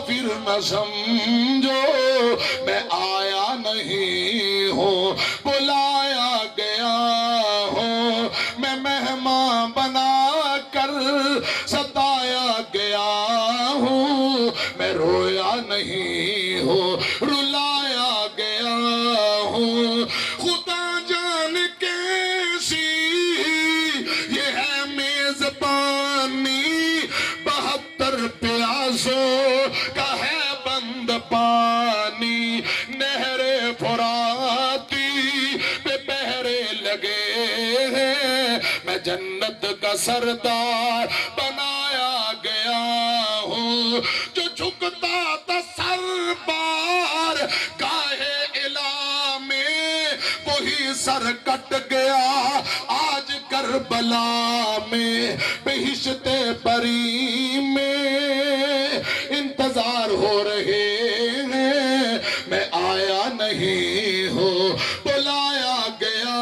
مسافر نہ سمجھو میں آیا نہیں ہوں بلایا گیا ہوں میں مہمان بنا کر ستایا گیا ہوں میں رویا نہیں ہوں رلایا گیا ہوں خدا جان کیسی یہ ہے میزبانی 72 پیاسوں کا ہے بند پانی نہر فراتی پہ پہرے لگے ہیں میں جنت کا سردار بنایا گیا ہوں جو جھکتا تھا سر بار گاہے الہ میں وہی سر کٹ گیا آج کربلا میں بہشت بری میں انتظار ہو رہے ہیں میں آیا نہیں ہوں بلایا گیا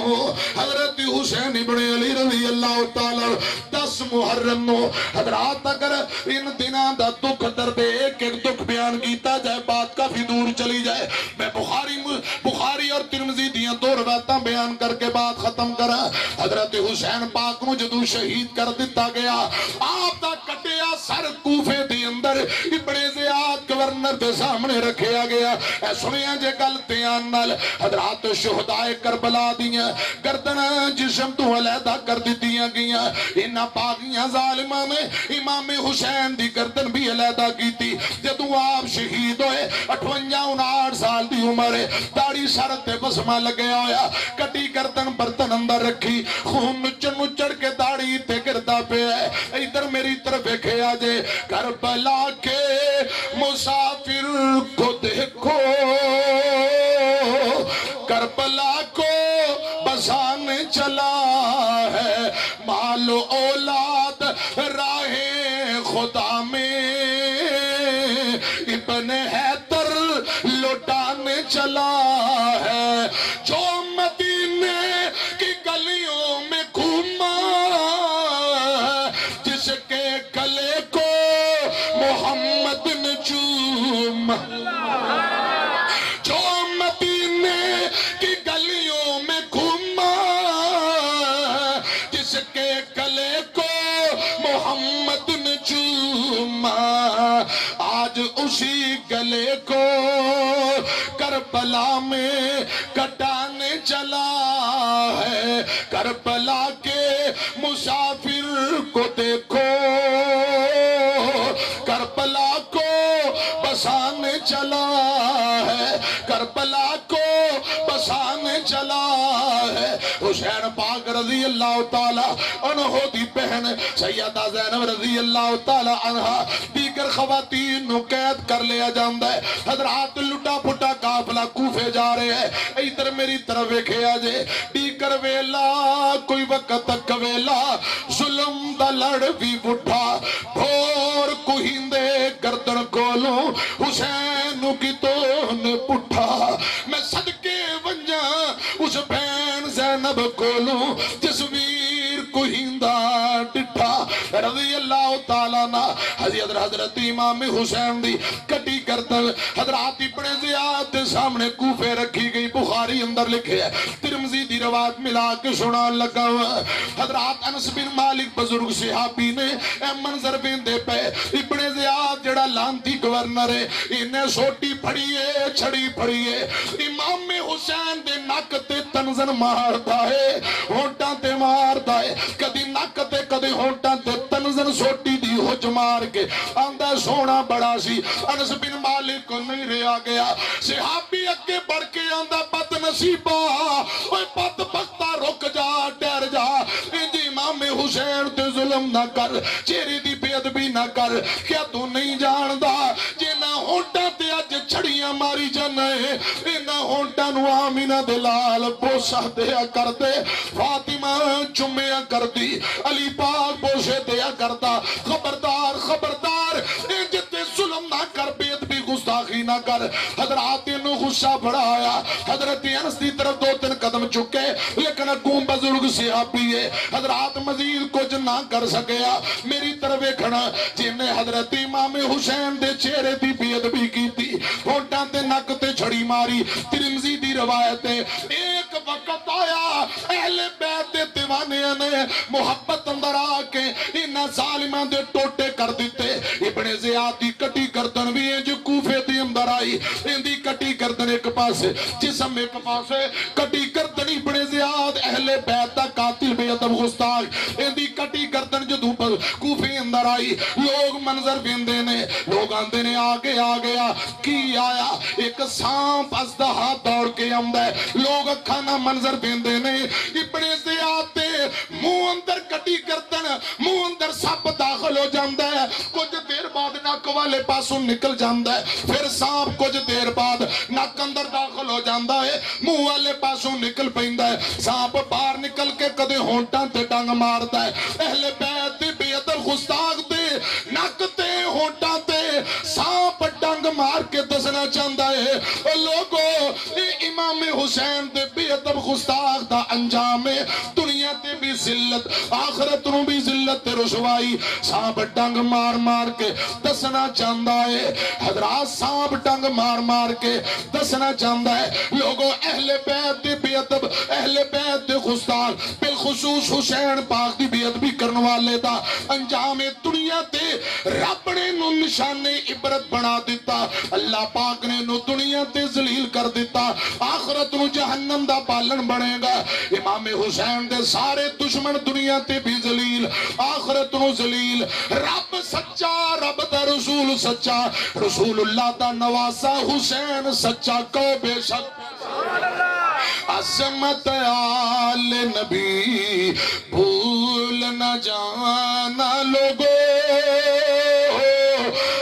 ہوں حضرت حسین ابن علی رضی اللہ تعالی 10 محرم نو حضرات اگر ان دنوں دا دکھ درد ایک ایک دکھ بیان کیتا جائے بات کافی دور چلی جائے میں بخاری اور ترمذی دیاں 2 روایتاں بیان کر کے بات ختم کرا حضرت حسین پاک نو جدو شہید کر دیتا گیا آپ دا کٹیا سر کوفے دی اندر ابن زیاد گورنر دے سامنے رکھیا گیا اے سنیا جے گل دیان نال حضرات شہدائے کربلا دیاں گردن جسم تو علیحدہ کر دیتیاں گیاں انہاں پاگیاں ظالماں نے امام حسین دی گردن بھی علیحدہ کی تھی جدو آپ شہید ہوئے 58-59 سال دی عمر ہے داڑھی سر تے بسمہ لگیا ہویا کٹی گردن برتن اندر رکھی خون نچڑ کے داڑھی تے گردہ پہ ہے ادھر میری طرف ایکھے آجے کربلا کے مسافر کو دیکھو کربلا کو بسانے چلا ہے مال و اولاد راہ خدا میں ابن حیدر لوٹانے چلا ہے جو مدینے کی گلیوں میں گھوما جس کے گلے کو محمد نے چوما جو مدینے کی گلیوں میں گھوما جس کے گلے کو محمد نے چوما آج اسی گلے کو کربلا میں کٹانے چلا ہے کربلا کے مسافر کو دیکھو کربلا کو بسانے چلا ہے کربلا کو بسانے چلا ہے حسین پاک رضی اللہ تعالی عنہ دی بہن سیدہ زینب رضی اللہ تعالی عنہ دیگر خواتین نو قید کر لیا جاندہ ہے حضرات لٹا پھٹا قافلہ کوفے جا رہے ہیں ادھر میری طرف ایکھے آجے دیگر ویلا کوئی وقت تک ویلا ظلم دا لڑ بھی اٹھا بھور کوہندے گردن کولوں حسین کی تو نے پٹھا میں صدقے ونجا اس بہن زینب کولوں تصویر کوہندہ ڈٹھا رضی اللہ تعالیٰ نا حضرت امام حسین دی کٹی گردن حضرات ابن زیاد دے سامنے کوفے رکھی گئی بخاری اندر لکھے ہے ترمذی دی روایت ملا کے سنان لگا ہوا حضرات انس بن مالک بزرگ صحابی نے اے منظر بیندے پہ ابن زیاد جڑا لانتی گورنر ہے انہیں سوٹی پھڑی ہے چھڑی پھڑی ہے امام حسین دے نک تے تنزن مارتا ہے ہونٹاں تے مارتا ہے کدی نک تے کدی ہونٹاں تے تنزن سوٹی دی ہوج مار کے آندہ سونا بڑا سی انس بن مالک کو نہیں رہا گیا صحابی اگے بڑھ کے آندہ بد نصیبہ اوہ بد بختہ رک جا ڈر جا انجی امام حسین تے ظلم نہ کر چیری دی بے ادبی نہ کر کیا تو نہیں جاندہ جنہ ہونٹاں تے اج چھڑیاں ماری جانے انہ ہونٹاں نو آمینہ دلال بوسہ دیا کر دے فاطمہ چمیا کر دی علی پاک بوسے دیا کرتا خبردار خبردار جتے ظلم نہ کر بے ادبی گستاخی نہ کر حضرات انو گسا بڑھایا حضرت انس دی طرف 2-3 قدم چکے لیکن اگوں بزرگ صحابی ہے حضرات مزید کچھ نہ کر سکیا میری طرف کھڑا جن نے حضرت امام حسین دے چہرے دی بے ادبی کی تھی ہونٹاں تے نک تے چھڑی ماری ترمذی دی روایت ہے ایک وقت آیا اہل بیت دے دیوانیاں نے محبت اندر آ کے انہاں ظالماں دے ٹوٹے کر دیتے ابن زیاد دی کٹی گردن بھی ہے جو کوفے دی اندر آئی ان دی کٹی گردن ایک پاسے جسم ایک پاسے کٹی گردن ابن زیاد اہل بیت دا قاتل بے ادب گستاخ ان دی کٹی گردن جدوں کوفے اندر آئی لوگ منظر ویندے نے لوگ آندے نے آگے آ گیا کی آیا ایک سانپ ازدہا دوڑ کے آمدا ہے لوگ کھانا منظر ویندے نے ابن زیاد دے منہ اندر کٹی گردن منہ اندر سپ داخل ہو جاندا ہے کچھ دیر بعد نک والے پاسوں نکل جاندا ہے پھر سانپ کچھ دیر بعد نک اندر داخل ہو جاندا ہے منہ والے پاسوں نکل پیندا ہے سانپ باہر نکل کے کدے ہونٹاں تے ڈنگ ماردا ہے اہل بیت دی بے ادب گستاخ دے نک تے ہونٹاں تے سانپ ڈنگ مار کے دسنا چاہتا ہے لوگو امام حسین دے بے ادب گستاخ دا انجام ہے دنیا تے بھی ذلت آخرت نو بھی ذلت تے رسوائی سانپ ڈنگ مار مار کے دسنا چاہتا ہے حضرات سانپ ڈنگ مار مار کے دسنا چاہتا ہے لوگو اہل بیت دے بے ادب اہل بیت دے گستاخ بالخصوص حسین پاک دی بے ادبی کرنے والے دا انجام دنیا تے رب نے نو نشان عبرت بنا دیتا اللہ پاک نے نو دنیا تے ذلیل کر دیتا آخرت نو جہنم دا پالن بنے گا امام حسین دے سارے دشمن دنیا تے بھی ذلیل آخرت نو ذلیل رب سچا رب دا رسول سچا رسول اللہ دا نواسا حسین سچا کو بے شک عظمت آل نبی بھول نہ جانا لوگو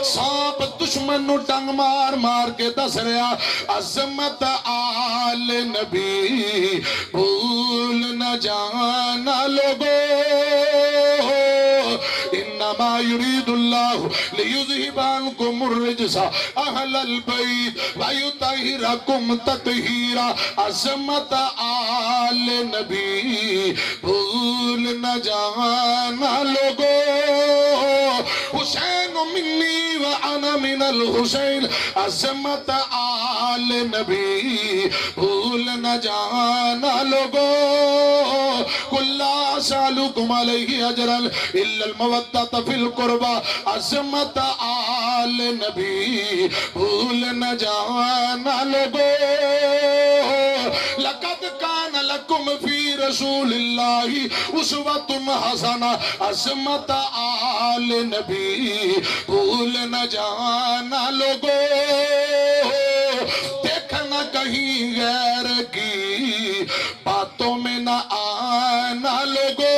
سانپ دشمن نو ڈنگ مار مار کے دس رہا عظمت آل نبی بھول نہ جانا لوگو انما يريد الله ليذهب عنكم الرجس اهل البيت ويطهركم تطهيرا عظمت آل نبی بھول نہ جانا لوگو حسین منی وانا من الحسین عظمت آل نبی بھول نہ جانا لوگو قل لا اسألكم علیہ اجرا الا المودۃ فی القربى عظمت آل نبی بھول نہ جانا لوگو لقد کان لکم فی رسول اللہ اسوۃ حسنہ عظمت آل نبی بھول نہ جانا لوگو دیکھنا کہیں غیر کی باتوں میں نہ آنا لوگو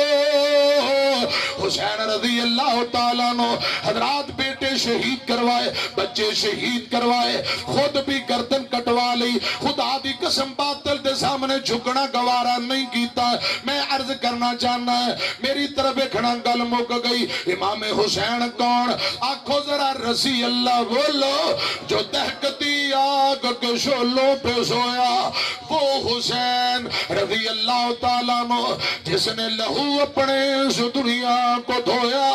حسین رضی اللہ تعالیٰ عنہ حضرات بیٹے شہید کروائے بچے شہید کروائے خود بھی گردن کٹوا لی خدا دی قسم باطل دے سامنے جھکنا گوارا نہیں کیتا میں عرض کرنا چاہنا ہے میری طرف کھڑا گل مک گئی امام حسین کون آنکھوں ذرا رسی اللہ بولو جو دہکتی آگ کے شولوں پہ سویا وہ حسین رضی اللہ تعالیٰ عنہ جس نے لہو اپنے اس دنیا کو دھویا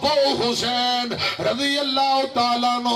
وہ حسین رضی اللہ تعالیٰ عنہ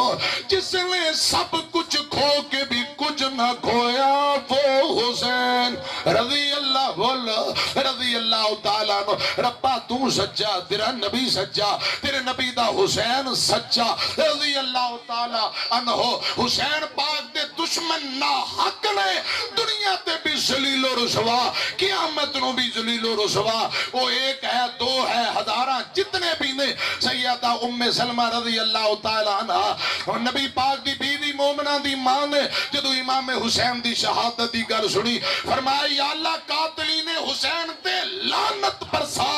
جس نے سب کچھ کھو کے بھی کچھ نہ کھویا وہ حسین رضی اللہ بولو رضی اللہ تعالیٰ عنہ ربا تو سچا تیرا نبی سچا تیرے نبی دا حسین سچا رضی اللہ تعالیٰ عنہ حسین پاک دے دشمن نا حق نے دنیا تے بھی ذلیل و رسوا قیامت نو بھی ذلیل و رسوا وہ ایک ہے دو ہے ہزاراں جتنے بھی نے سیدہ ام سلمہ رضی اللہ تعالیٰ عنہ اور نبی پاک دی بیوی مومنہ دی ماں نے جدو امام حسین دی شہادت دی گر سنی فرمایا یا اللہ قاتلین حسین تے لعنت برسا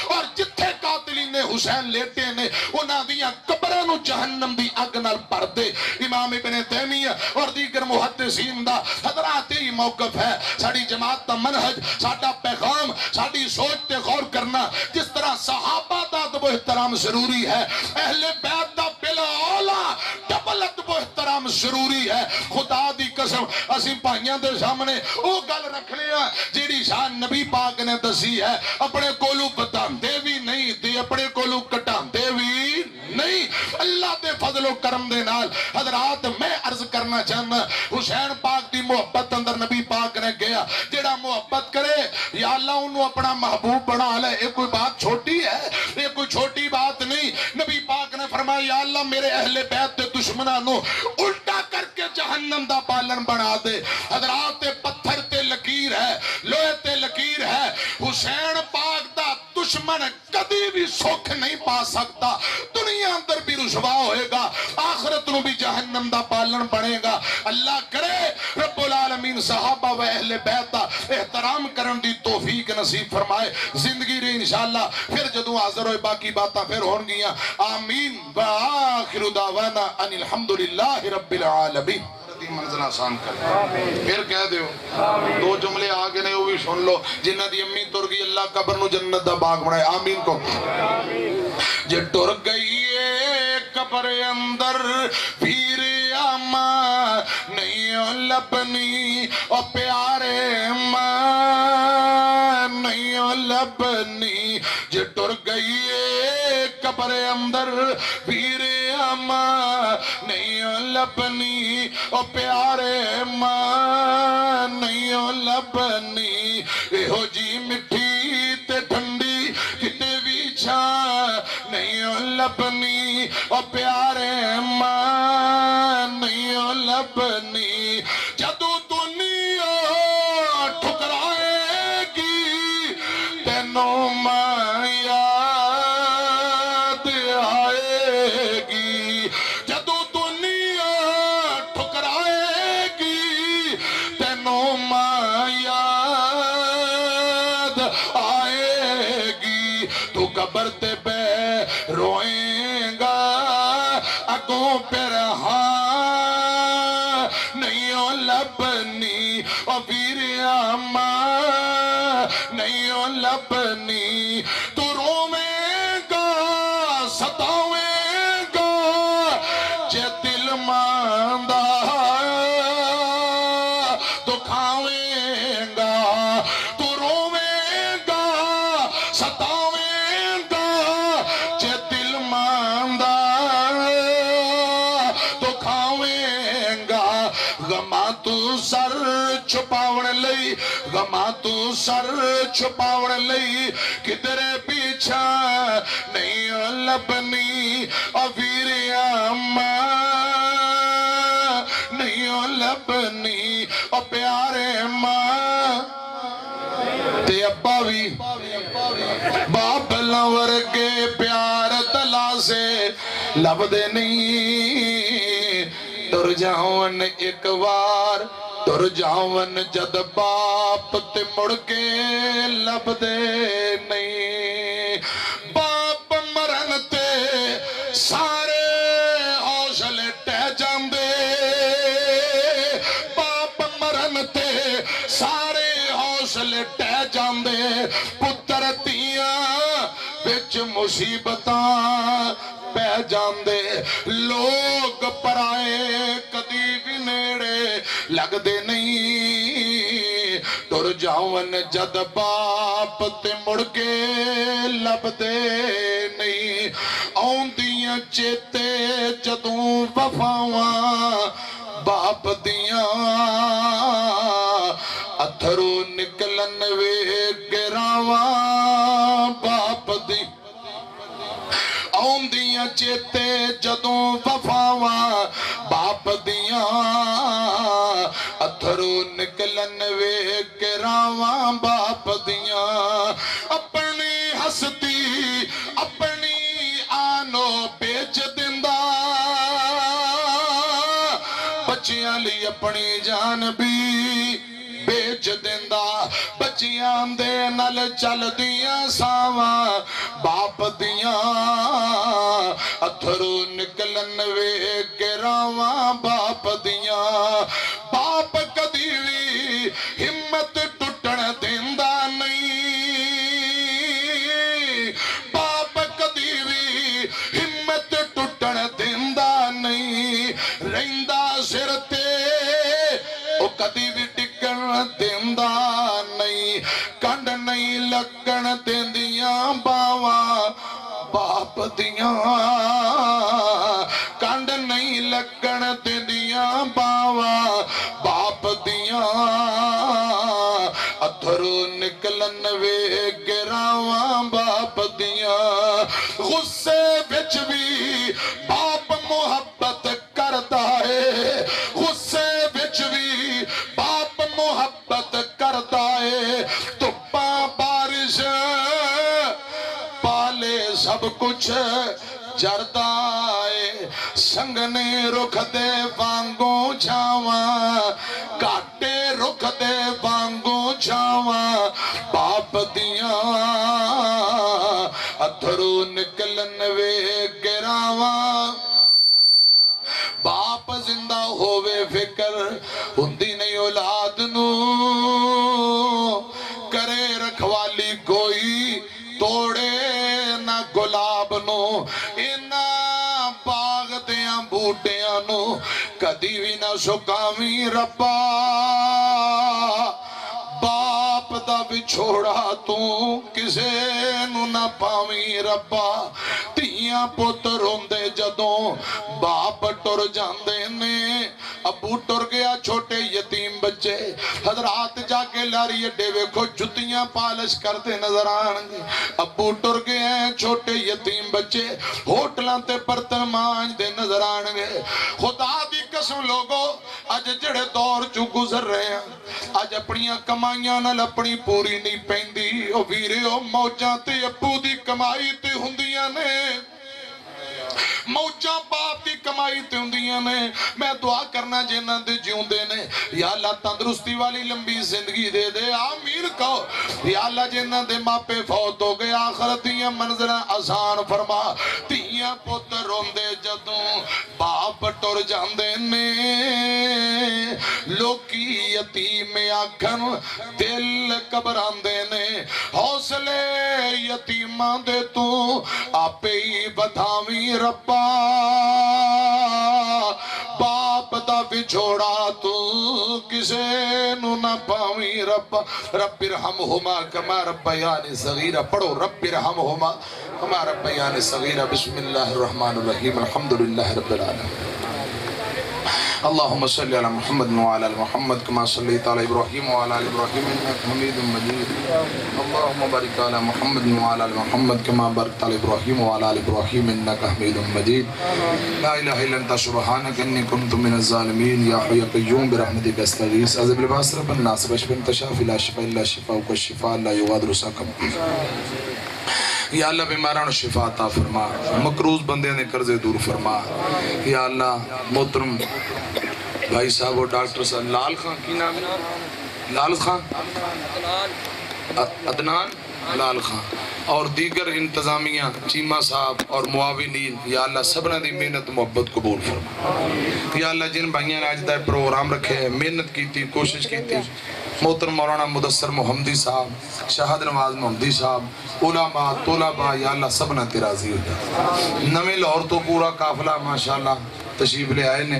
اور جتھے قاتلین حسین لیٹے نے انہاں دیاں قبرانو جہنم دی اگ نال بھر دے امام ابن تیمیہ اور دیگر محدثین دا حضرات ہی موقف ہے ساڑی جماعت دا منہج ساڑا پیغام ساڑی سوچ تے غور کرنا جس طرح صحابہ دا ادب و احترام ضروری ہے اہل بیت دا بلا اولا ڈبل ادب و احترام بڑا ضروری ہے. خدا دی قسم اسی بھائیاں دے سامنے او گل رکھنے ہیں جیڑی شان نبی پاک نے دسی ہے. اپنے کولو بتاندے بھی نہیں تے اپنے کولو کٹاندے بھی نہیں. اللہ دے فضل و کرم دے نال حضرات میں عرض کرنا چاہنا حسین پاک دی محبت اندر نبی پاک نے گیا. جیڑا محبت کرے یا اللہ انہوں اپنا محبوب بنا لے. یہ کوئی بات چھوٹی ہے, یہ کوئی چھوٹی بات نہیں. نبی پاک نے فرمایا یا اللہ میرے اہل بیت دے دشمنانوں الٹا کر کے جہنم دا پالن بنا دے. حضرات پتھر تے لکیر ہے, لوہے تے لکیر ہے. حسین پاک دا دشمن کدی بھی سکھ نہیں پا سکتا. دنیا اندر بھی رسوا ہوئے گا, آخرت نو بھی جہنم دا پالن بنے گا. اللہ کرے رب العالمین صحابہ و اہل بیت احترام کرن دی توفیق نصیب فرمائے. زندگی رہی انشاءاللہ پھر جدوں حاضر ہوئے باقی باتاں پھر ہون گیاں. آمین وآخر دعوانا ان الحمدللہ رب العالمین. منزل آسان کر پھر کہہ دیو دو جملے آگے نے وہ بھی سن لو. جنہ دی امی تر گئی اللہ قبر نو جنت دا باغ بنائے. آمین کو جے ٹر گئی ہے قبر اندر پیر آما نہیں لبنی او پیارے ماں نہیں لبنی. جے ٹر گئی ہے قبر اندر پیر آما نہیں لبنی او پیارے ماں نہیں لبنی. ایہو جی مٹھی تے ٹھنڈی کتے بھی چھاں نہیں لبنی او پیارے ماں نہیں لبنی. جدو دنیا ٹھکرائے گی تینوں ماں یاد آئے گی. جدو دنیا ٹھکرائے گی تینوں ماں یاد آئے گی. تو قبر تے بے روئیں گا اگوں پھر ہاں نہیں لبنی او پیر آما نہیں لبنی. تو رویں گا ستاویں گا جے دل ماندہ دکھاویں گا. تو رویں گا ستاویں گا جے دل ماندہ دکھاویں گا. غماں تو سر چھپاون لئی غماں تو سر چھپاون لئی کدرے پیچھا نہیں لبنی او پیر آما نہیں لبنی او پیارے ماں. تے ابا بھی باپ لور کے پیار تلا سے لب دے نہیں. تر جاؤن ایک وار تر جاؤن جد باپ تے مڑ کے لب دے نہیں. باپ مرن تے سارے حوصلے ٹہ جاندے. باپ مرن تے سارے حوصلے ٹہ جاندے. پتر تیاں بچ مصیبتاں پہ جاندے. لوگ پرائے کدی بھی نیڑے لگ دے نہیں. تر جاون جد باپ تے مڑ کے لب دے نہیں. آؤندیاں چیتے جدوں وفاواں باپ دیاں اتھرو نکلن وے گراواں باپ دی. آؤندیاں چیتے جدوں وفاواں باپ دیاں اتھرو نکلن وے گراواں باپ دیاں. اپنی ہستی اپنی آنو بیچ دیندا بچیاں لی اپنی جان بھی بیچ دیندا. بچیاں دے نال چل دیاں ساواں باپ دیاں اتھرو نکلن وے گراواں باپ دیاں. باپ کدی بھی ہمت ٹوٹن دیندا نہیں. باپ کدی بھی ہمت ٹوٹن دیندا نہیں. رہندا غصے وچ بھی باپ محبت کرتا ہے، غصے وچ بھی باپ محبت کرتا ہے، دھپاں بارش پالے سب کچھ جردا ہے، سنگنے رکھ دے وانگوں چھاواں، کاٹے رکھ دے وانگوں چھاواں، باپ دیاں اتھرو نکلن وے گراواں، باپ زندہ ہووے فکر ہوندی نہیں اولاد نو، کرے رکھوالی کوئی توڑے نہ گلاب نو، اینا باغ دیاں بوٹیاں نو کدی بھی نہ سکاویں ربا، باپ دا بچھوڑا تو کسے نو نہ پاویں ربا، تیاں پتر ہوندے جدوں باپ ٹر جاندے نے، ابو ٹر گیا چھوٹے یتیم بچے، حضرات جا کے لاری اڈے ویکھو جتیاں پالش کرتے نظر آنگے، ابو ٹر گئے چھوٹے یتیم بچے ہوٹلاں تے برتن مانج دے نظر آنگے، خدا دی قسم لوگو اج جڑے دور چو گزر رہے ہیں، اج اپنیاں کمائیاں نال اپنی پوری نہیں پیندی، او ویرے او موجاں تے ابو دی کمائی تے ہوندیاں نے، موجاں باپ دی کمائی تے ہوندیاں نے، میں دعا کرنا جنہ دے جیوندے نے، یا اللہ تندرستی والی لمبی زندگی دے دے، آمین کہو، یا اللہ جنہ دے ماپے فوت ہو گئے آخرت دیاں منزلیں آسان فرما، تیاں پتر ہوندے جدوں باپ ٹر جاندے نے، لوکی یتیم آکھن دل گھبراندے نے، حوصلے یتیماں دے تو آپے ہی بدھاویں ربا، باپ دا بچھوڑا تو کسے نو نہ پاویں ربا، رب ارحمہما کما ربیانی صغیرہ، پڑھو رب ارحمہما کما ربیانی صغیرہ، بسم اللہ الرحمن الرحیم، الحمدللہ رب العالمین، اللہم صلی علی محمد وعلی محمد کما صلیت علی ابراہیم وعلی ابراہیم انک حمید مجید، اللہم بارک علی محمد وعلی محمد کما بارکت علی ابراہیم وعلی ابراہیم انک حمید مجید، لا الہ الا انت سبحانک انی کنت من الظالمین، یا حی قیوم برحمتک استغیث، اعوذ بالباس رب الناس کشف انت شافی لا شفاء الا شفاءک الشفاء لا یغادر سقما، یا اللہ بیماران شفا عطا فرما، مقروض بندے نے قرضے دور فرما، یا اللہ محترم بھائی صاحب اور ڈاکٹر صاحب لال خان کی نام ہے، لال خان عدنان لال خان اور دیگر انتظامیہ چیمہ صاحب اور معاونین، یا اللہ سبنا دی محنت محبت قبول فرما، یا اللہ جن بھائیاں نے آج دا پروگرام رکھے ہیں، محنت کی تھی، کوشش کی تھی، محترم مولانا مدثر محمدی صاحب، شہد نواز محمدی صاحب، علماء طلباء، یا اللہ سبنا تے راضی ہو جائے، نویں لاہور تو پورا قافلہ ماشاءاللہ تشریف لے آئے نے،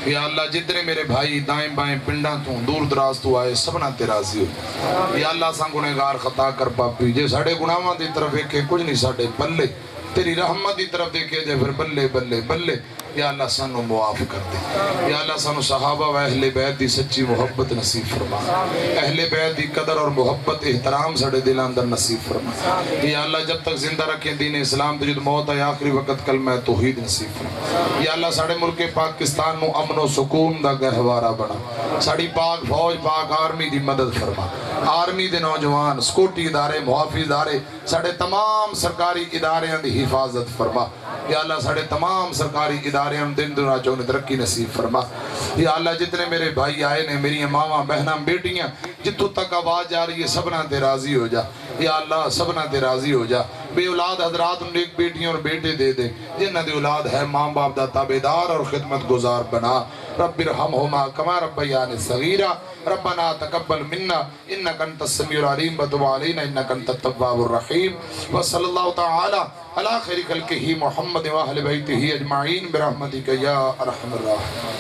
یا اللہ جتنے میرے بھائی دائیں بائیں پنڈاں تو دور دراز تو آئے سبنا تے راضی ہو، یا اللہ سان گنہگار خطا کر پاپی جے ساڑھے گناہاں دی طرف ایک کچھ نہیں ساڑھے بلے، تیری رحمت دی طرف دیکھے جائے پھر بلے بلے بلے، یا اللہ سانو معاف کر دے، یا اللہ سانو صحابہ و اہل بیت دی سچی محبت نصیب فرما، اہل بیت دی قدر اور محبت احترام ساڑھے دل اندر نصیب فرما، یا اللہ جب تک زندہ رکھیں دین اسلام تجھے موت ہے آخری وقت کلمہ توحید نصیب فرما، یا اللہ ساڑھے ملک پاکستان نو امن و سکون دا گہوارہ بنا، ساڑھی پاک فوج پاک آرمی دی مدد فرما، آرمی دے نوجوان سکوٹی ادارے محافظ ادارے ساڑھے تمام سرکاری اداریاں دی حفاظت فرما، یا اللہ ساڑھے تمام سرکاری اداریاں دن دن آجوں نے ترقی نصیب فرما، یا اللہ جتنے میرے بھائی آئے نے میری ماما بہناں بیٹیاں جتوں تک آواز جا رہی ہے سبنا تے راضی ہو جا، یا اللہ سبنا تے راضی ہو جا، بے اولاد حضرات ان ایک بیٹیاں اور بیٹے دے دے، جنہ دے اولاد ہے ماں باپ دا تابعدار اور خدمت گزار بنا، رب ارحمہما کما ربیانی صغیرہ، ربنا تقبل منا انک انت السمیع العلیم وتب علینا انک انت التواب الرحیم، وصلی اللہ تعالی علی خیر خلقہ محمد و اہل بیتہ اجمعین برحمتک یا ارحم الراحمین۔